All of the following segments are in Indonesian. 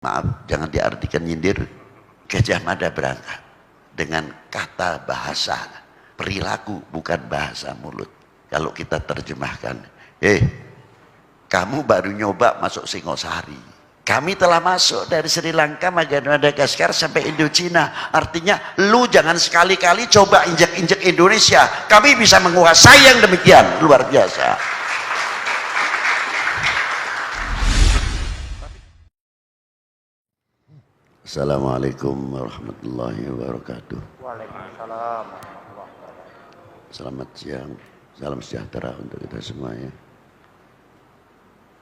Maaf, jangan diartikan nyindir. Gajah Mada berangkat dengan kata bahasa perilaku, bukan bahasa mulut. Kalau kita terjemahkan, kamu baru nyoba masuk Singosari, kami telah masuk dari Sri Lanka, Madagaskar sampai Indochina. Artinya lu jangan sekali-kali coba injek-injek Indonesia, kami bisa menguasai yang demikian luar biasa. Assalamualaikum warahmatullahi wabarakatuh. Waalaikumsalam warahmatullahi wabarakatuh. Selamat siang, salam sejahtera untuk kita semuanya.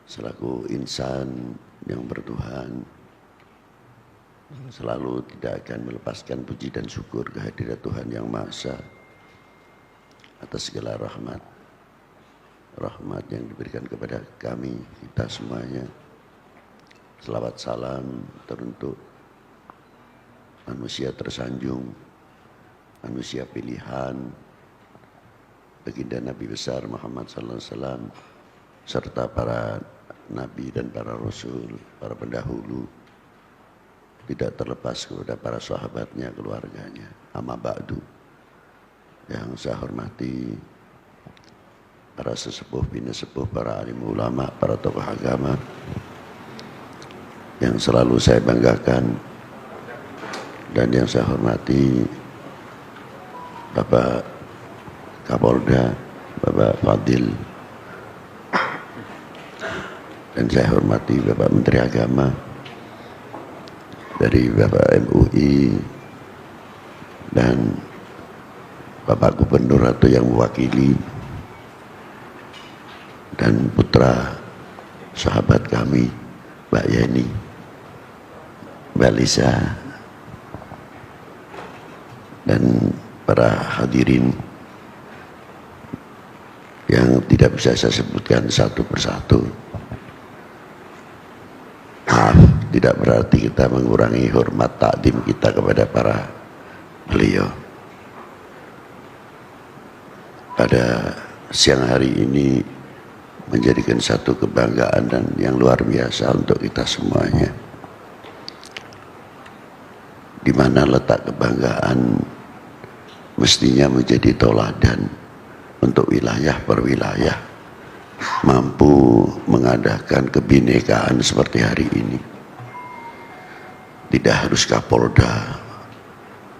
Selaku insan yang bertuhan, selalu tidak akan melepaskan puji dan syukur kehadirat Tuhan Yang Maha Esa atas segala rahmat yang diberikan kepada kami, kita semuanya. Selawat salam teruntuk manusia tersanjung, manusia pilihan, baginda Nabi besar Muhammad sallallahu alaihi wasallam, serta para nabi dan para rasul, para pendahulu, tidak terlepas kepada para sahabatnya, keluarganya. Amma ba'du, yang saya hormati para sesepuh, bini sepuh, para alim ulama, para tokoh agama yang selalu saya banggakan, dan yang saya hormati Bapak Kapolda, Bapak Fadil, dan saya hormati Bapak Menteri Agama dari Bapak MUI, dan Bapak Gubernur atau yang mewakili, dan putra sahabat kami Mbak Yeni, Mbak Lisa, dan para hadirin yang tidak bisa saya sebutkan satu persatu. Maaf, tidak berarti kita mengurangi hormat takdim kita kepada para beliau. Pada siang hari ini menjadikan satu kebanggaan dan yang luar biasa untuk kita semuanya, di mana letak kebanggaan mestinya menjadi toladan untuk wilayah per wilayah mampu mengadakan kebinekaan seperti hari ini. Tidak harus Kapolda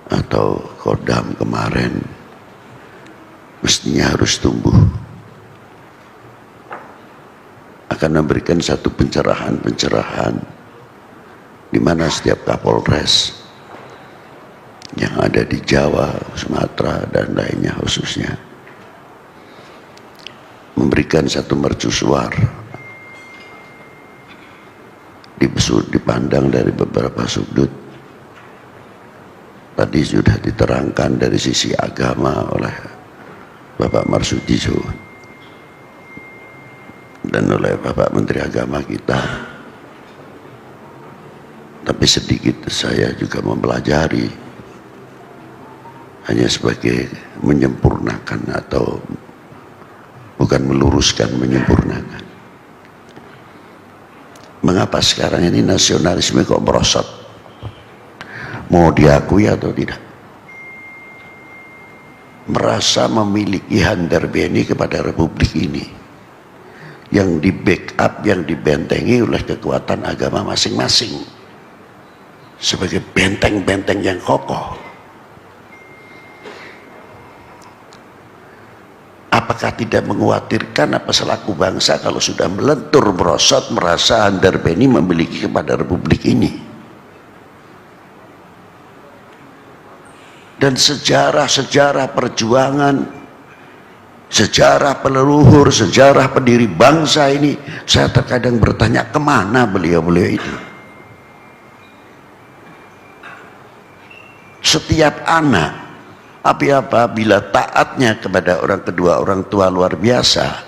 atau Kodam kemarin, mestinya harus tumbuh, akan memberikan satu pencerahan di mana setiap Kapolres yang ada di Jawa, Sumatera, dan lainnya khususnya memberikan satu mercusuar, dipandang dari beberapa sudut. Tadi sudah diterangkan dari sisi agama oleh Bapak Marsudi dan oleh Bapak Menteri Agama kita. Tapi sedikit saya juga mempelajari, hanya sebagai menyempurnakan atau bukan meluruskan, menyempurnakan. Mengapa sekarang ini nasionalisme kok merosot? Mau diakui atau tidak? Merasa memiliki handarbiani kepada republik ini yang di backup, yang dibentengi oleh kekuatan agama masing-masing sebagai benteng-benteng yang kokoh. Apakah tidak mengkhawatirkan apa selaku bangsa kalau sudah melentur merosot, merasa handarbiani memiliki kepada republik ini? Dan sejarah perjuangan, sejarah peleluhur, sejarah pendiri bangsa ini, saya terkadang bertanya kemana beliau-beliau itu. Setiap anak apabila taatnya kepada kedua orang tua luar biasa,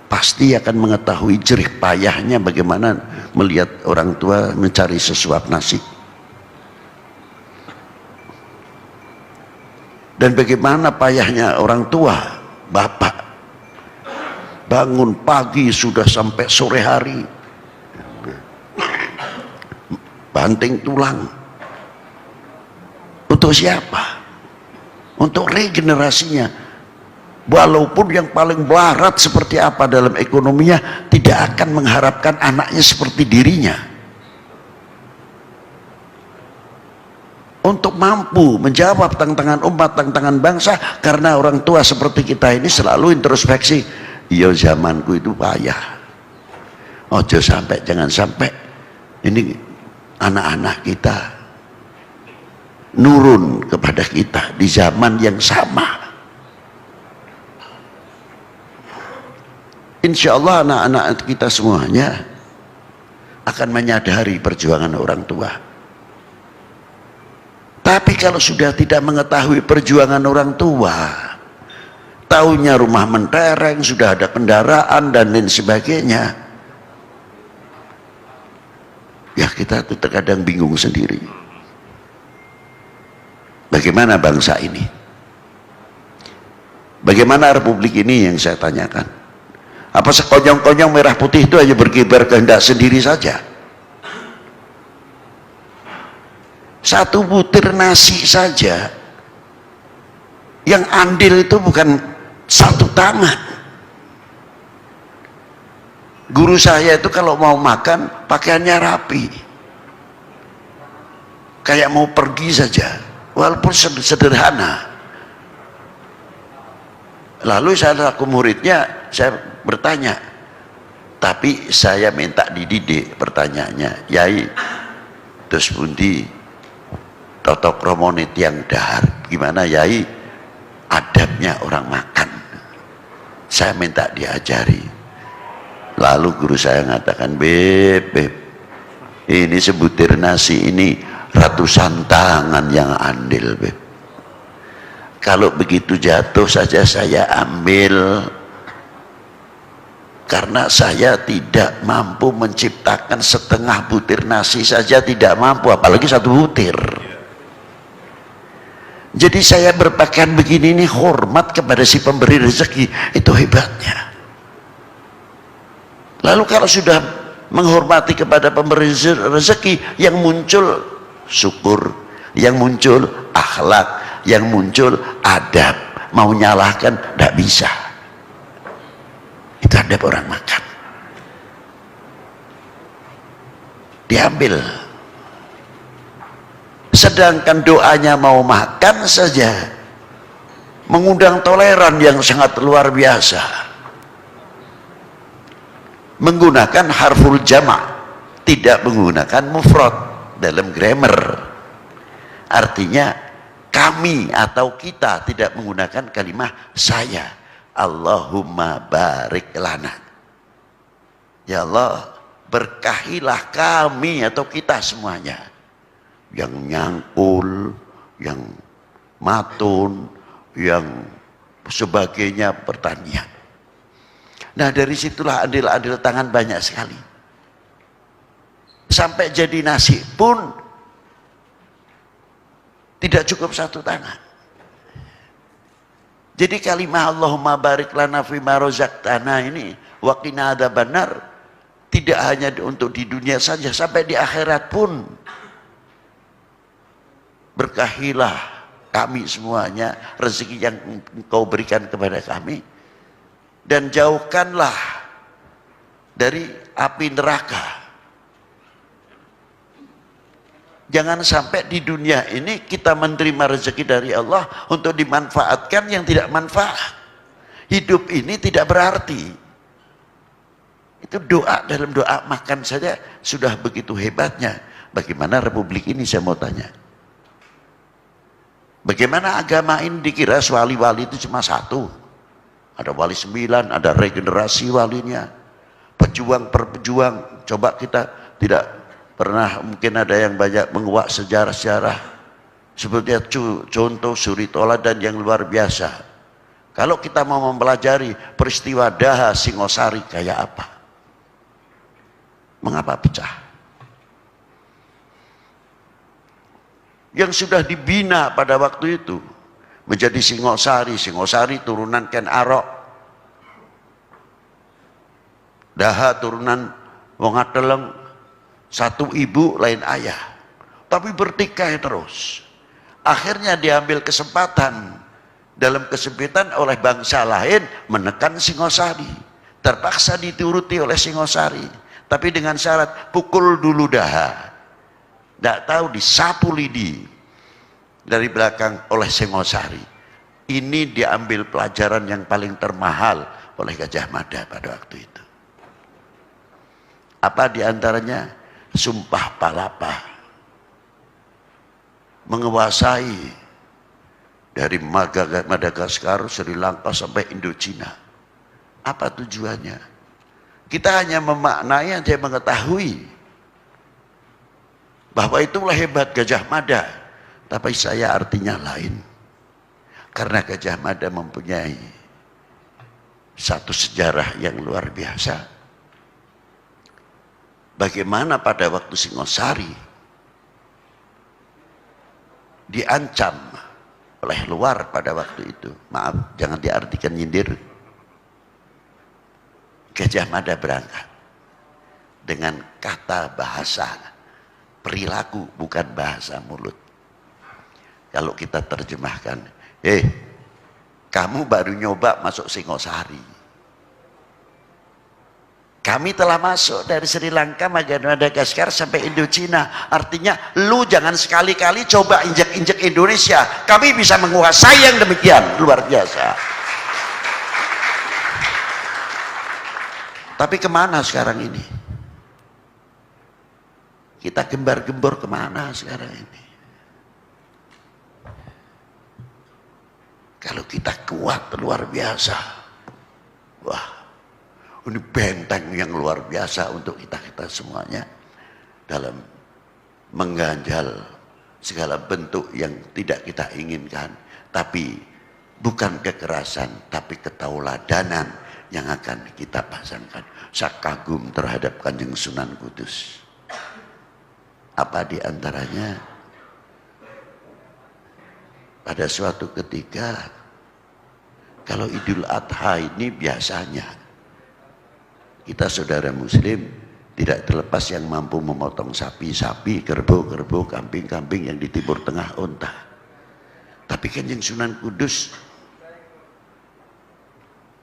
pasti akan mengetahui jerih payahnya bagaimana melihat orang tua mencari sesuap nasi, dan bagaimana payahnya orang tua, bapak bangun pagi sudah sampai sore hari banting tulang. Untuk siapa? Untuk regenerasinya. Walaupun yang paling barat seperti apa dalam ekonominya, tidak akan mengharapkan anaknya seperti dirinya. Untuk mampu menjawab tantangan umat, tantangan bangsa, karena orang tua seperti kita ini selalu introspeksi. Iya, zamanku itu payah. Ojo sampai, jangan sampai ini anak-anak kita nurun kepada kita di zaman yang sama. Insya Allah anak-anak kita semuanya akan menyadari perjuangan orang tua. Tapi kalau sudah tidak mengetahui perjuangan orang tua, taunya rumah mentereng, sudah ada kendaraan dan lain sebagainya, ya kita tuh terkadang bingung sendiri. Bagaimana bangsa ini? Bagaimana republik ini yang saya tanyakan? Apa sekonyong-konyong merah putih itu hanya berkibar kehendak sendiri saja? Satu butir nasi saja yang andil itu bukan satu tangan. Guru saya itu kalau mau makan pakaiannya rapi, kayak mau pergi saja, walaupun sederhana. Lalu saya selaku muridnya, saya bertanya, tapi saya minta dididik. Pertanyaannya, Yai, terus pundi toto kromone tiang dahar, gimana Yai adabnya orang makan? Saya minta diajari. Lalu guru saya mengatakan, Beb, ini sebutir nasi ini ratusan tangan yang andil, Beb. Kalau begitu jatuh saja saya ambil, karena saya tidak mampu menciptakan setengah butir nasi saja, tidak mampu, apalagi satu butir. Jadi saya berpakaian begini ini hormat kepada si pemberi rezeki, itu hebatnya. Lalu kalau sudah menghormati kepada pemberi rezeki, yang muncul syukur, yang muncul akhlak, yang muncul adab. Mau nyalahkan tidak bisa. Itu adab orang makan. Diambil. Sedangkan doanya mau makan saja mengundang toleran yang sangat luar biasa. Menggunakan harful jama', tidak menggunakan mufrad dalam grammar. Artinya kami atau kita tidak menggunakan kalimat saya. Allahumma barik lana. Ya Allah, berkahilah kami atau kita semuanya. Yang nyangkul, yang matun, yang sebagainya pertanian. Nah, dari situlah andil-andil tangan banyak sekali. Sampai jadi nasi pun tidak cukup satu tangan. Jadi kalimat Allahumma barik lana fima razaqtana ini wa qina adzabannar tidak hanya untuk di dunia saja, sampai di akhirat pun. Berkahilah kami semuanya rezeki yang Engkau berikan kepada kami, dan jauhkanlah dari api neraka. Jangan sampai di dunia ini kita menerima rezeki dari Allah untuk dimanfaatkan yang tidak manfaat. Hidup ini tidak berarti. Itu doa, dalam doa makan saja sudah begitu hebatnya. Bagaimana republik ini, saya mau tanya. Bagaimana agama ini dikira wali-wali itu cuma satu. Ada wali 9, ada regenerasi walinya. Pejuang per pejuang. Coba kita tidak pernah, mungkin ada yang banyak menguak sejarah-sejarah. Seperti contoh suri toladan yang luar biasa. Kalau kita mau mempelajari peristiwa Daha Singosari kayak apa? Mengapa pecah? Yang sudah dibina pada waktu itu menjadi Singosari. Singosari turunan Ken Arok. Daha turunan Wong Ateleng. Satu ibu lain ayah, tapi bertikai terus. Akhirnya diambil kesempatan dalam kesempitan oleh bangsa lain menekan Singosari. Terpaksa dituruti oleh Singosari, tapi dengan syarat pukul dulu daha. Tidak tahu disapu lidi dari belakang oleh Singosari. Ini diambil pelajaran yang paling termahal oleh Gajah Mada pada waktu itu. Apa diantaranya? Sumpah Palapa. Menguasai dari Madagaskar, Sri Lanka sampai Indochina. Apa tujuannya? Kita hanya memaknai, hanya mengetahui bahwa itulah hebat Gajah Mada. Tapi saya artinya lain. Karena Gajah Mada mempunyai satu sejarah yang luar biasa. Bagaimana pada waktu Singosari diancam oleh luar pada waktu itu. Maaf, jangan diartikan nyindir. Gajah Mada berangkat dengan kata bahasa perilaku, bukan bahasa mulut. Kalau kita terjemahkan, kamu baru nyoba masuk Singosari. Kami telah masuk dari Sri Lanka, Madagaskar sampai Indochina. Artinya, lu jangan sekali-kali coba injek-injek Indonesia. Kami bisa menguasai yang demikian. Luar biasa. Tapi kemana sekarang ini? Kita gembar-gembor kemana sekarang ini? Kalau kita kuat luar biasa. Wah. Ini benteng yang luar biasa untuk kita semuanya dalam mengganjal segala bentuk yang tidak kita inginkan, tapi bukan kekerasan, tapi ketauladanan yang akan kita pasangkan. Saya kagum terhadap Kanjeng Sunan Kudus. Apa diantaranya? Pada suatu ketika, kalau Idul Adha ini biasanya kita saudara muslim tidak terlepas yang mampu memotong sapi-sapi, kerbau-kerbau, kambing-kambing yang di Timur Tengah unta. Tapi Kanjeng Sunan Kudus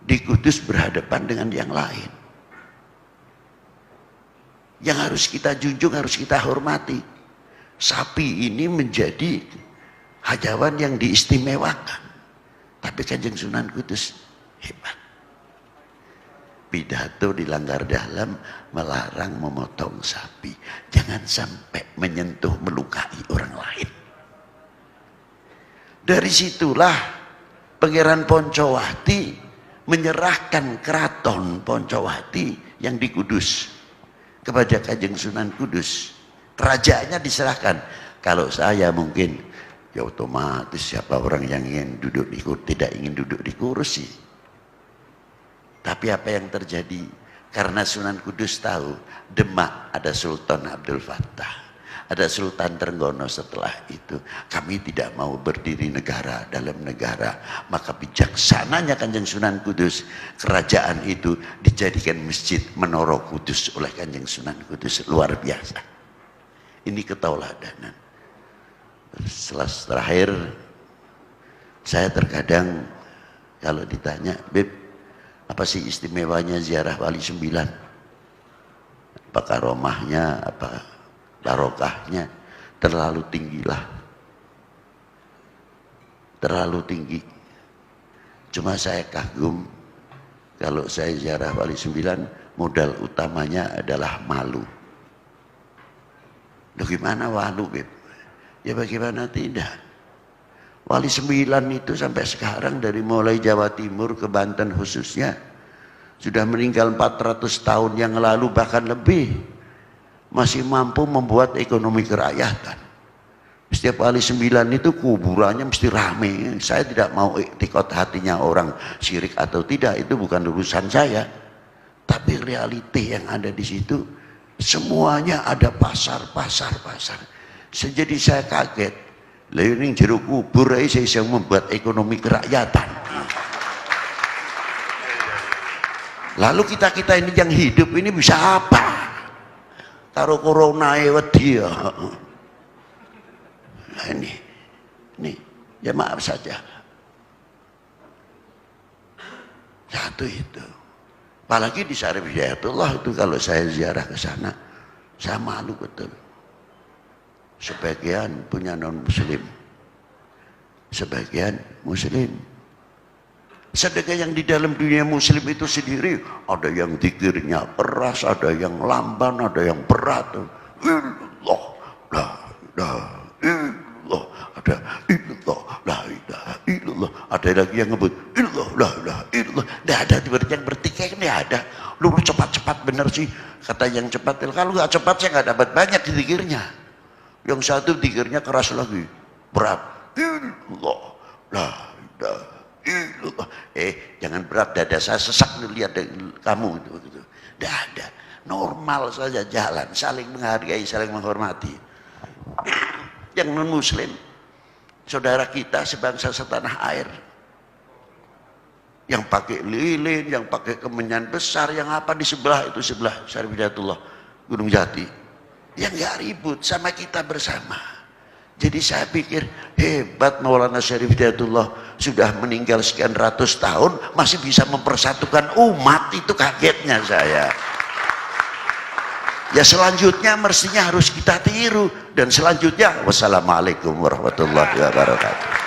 di Kudus berhadapan dengan yang lain. Yang harus kita junjung, harus kita hormati. Sapi ini menjadi hajawan yang diistimewakan. Tapi Kanjeng Sunan Kudus hebat. Pidato di Langgar Dalam melarang memotong sapi. Jangan sampai menyentuh, melukai orang lain. Dari situlah Pangeran Poncowati menyerahkan keraton Poncowati yang di Kudus kepada Kanjeng Sunan Kudus. Kerajaannya diserahkan. Kalau saya mungkin, ya otomatis siapa orang yang ingin duduk di kursi, tidak ingin duduk di kursi. Tapi apa yang terjadi? Karena Sunan Kudus tahu Demak ada Sultan Abdul Fattah, ada Sultan Trenggono setelah itu. Kami tidak mau berdiri negara dalam negara. Maka bijaksananya Kanjeng Sunan Kudus, kerajaan itu dijadikan masjid Menara Kudus oleh Kanjeng Sunan Kudus. Luar biasa. Ini ketauladanan. Terakhir, saya terkadang kalau ditanya, Beb, apa sih istimewanya ziarah Wali Sembilan? Apa karomahnya, apa barokahnya? Terlalu tinggilah. Terlalu tinggi. Cuma saya kagum, kalau saya ziarah Wali Sembilan, modal utamanya adalah malu. Loh gimana malu, Beb? Ya bagaimana tidak? Wali Sembilan itu sampai sekarang dari mulai Jawa Timur ke Banten khususnya sudah meninggal 400 tahun yang lalu bahkan lebih, masih mampu membuat ekonomi kerakyatan. Setiap Wali Sembilan itu kuburannya mesti rame. Saya tidak mau iktikot hatinya orang syirik atau tidak, itu bukan urusan saya. Tapi realiti yang ada di situ semuanya ada pasar. Jadi saya kaget. Lalu jeruk kubur saya bisa membuat ekonomi kerakyatan. Lalu kita ini yang hidup ini bisa apa? karo corona wedi ya. Nah ini ya maaf saja. Satu itu. Apalagi di Syarif Hidayatullah itu kalau saya ziarah ke sana, saya malu betul. Sebagian punya non muslim, sebagian muslim. Sedangkan yang di dalam dunia muslim itu sendiri ada yang zikirnya keras, ada yang lamban, ada yang berat. Illallah, la ilaha illallah, ada illallah, la ilaha illallah, ada lagi yang ngebut illallah, la ilaha illallah. Tidak ada yang bertikai, ini ada. Lu cepat-cepat bener sih kata yang cepat. Kalau nggak cepat saya nggak dapat banyak di zikirnya. Yang satu zikirnya keras lagi, berat. Illallah, la ilaha illallah. Jangan berat, dada saya sesak lihat kamu itu. Tidak ada, normal saja jalan, saling menghargai, saling menghormati. Yang non muslim, saudara kita sebangsa setanah air, yang pakai lilin, yang pakai kemenyan besar, yang apa di sebelah itu, sebelah Syarif Hidayatullah Gunung Jati, yang nggak ribut sama kita bersama. Jadi saya pikir hebat Maulana Syarif Hidayatullah, sudah meninggal sekian ratus tahun masih bisa mempersatukan umat. Itu kagetnya saya. Ya selanjutnya mestinya harus kita tiru. Dan selanjutnya wassalamualaikum warahmatullahi wabarakatuh.